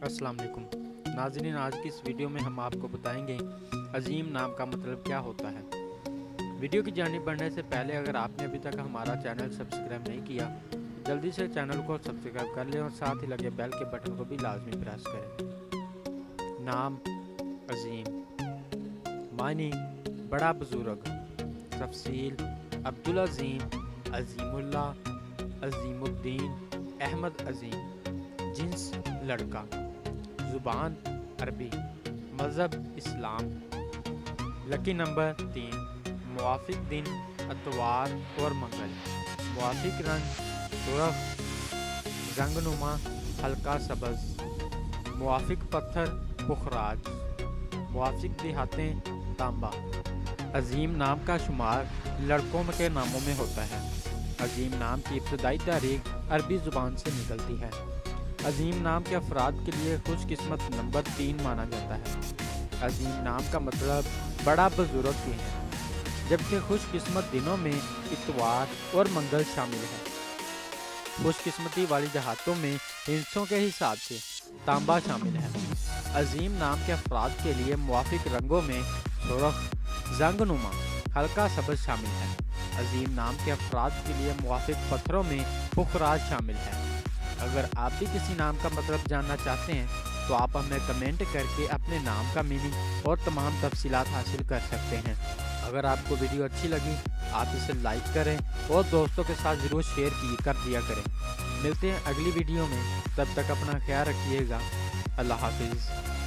अस्सलाम वालेकुम नाज़रीन, आज की इस वीडियो में हम आपको बताएंगे अज़ीम नाम का मतलब क्या होता है। वीडियो की जानिब बढ़ने से पहले अगर आपने अभी तक हमारा चैनल सब्सक्राइब नहीं किया तो जल्दी से चैनल को सब्सक्राइब कर लें और साथ ही लगे बेल के बटन को भी लाजमी प्रेस करें। नाम अज़ीम, मानी बड़ा बुजुर्ग, तफसील अब्दुल अज़ीम, अज़ीमुल्लाह, अज़ीमुद्दीन, अहमद अज़ीम, जिन्स लड़का, ज़ुबान अरबी, मज़हब इस्लाम, लकी नंबर 3, मुवाफिक दिन अतवार और मंगल, मुवाफिक रंग सुरख, रंगनुमा हल्का सब्ज़, मुवाफिक पत्थर पुखराज, मुवाफिक देहातें तांबा। अज़ीम नाम का शुमार लड़कों के नामों में होता है। अज़ीम नाम की इब्तदाई तारीख अरबी ज़ुबान से निकलती है। अज़ीम नाम के अफराद के लिए खुशकिस्मत नंबर 3 माना जाता है। अज़ीम नाम का मतलब बड़ा बुजुर्ग भी है, जबकि खुशकिस्मत दिनों में इतवार और मंगल शामिल है। खुशकिस्मती वाली देहातों में हिस्सों के हिसाब से तांबा शामिल है। अज़ीम नाम के अफराद के लिए मुवाफिक रंगों में सुरख, रंगनुमा, हल्का सब्ज़ शामिल है। अज़ीम नाम के अफराद के लिए मुवाफिक पत्थरों में पुखराज शामिल है। अगर आप भी किसी नाम का मतलब जानना चाहते हैं तो आप हमें कमेंट करके अपने नाम का मीनिंग और तमाम तफसीलात हासिल कर सकते हैं। अगर आपको वीडियो अच्छी लगी आप इसे लाइक करें और दोस्तों के साथ ज़रूर शेयर कर दिया करें। मिलते हैं अगली वीडियो में, तब तक अपना ख्याल रखिएगा। अल्लाह हाफिज़।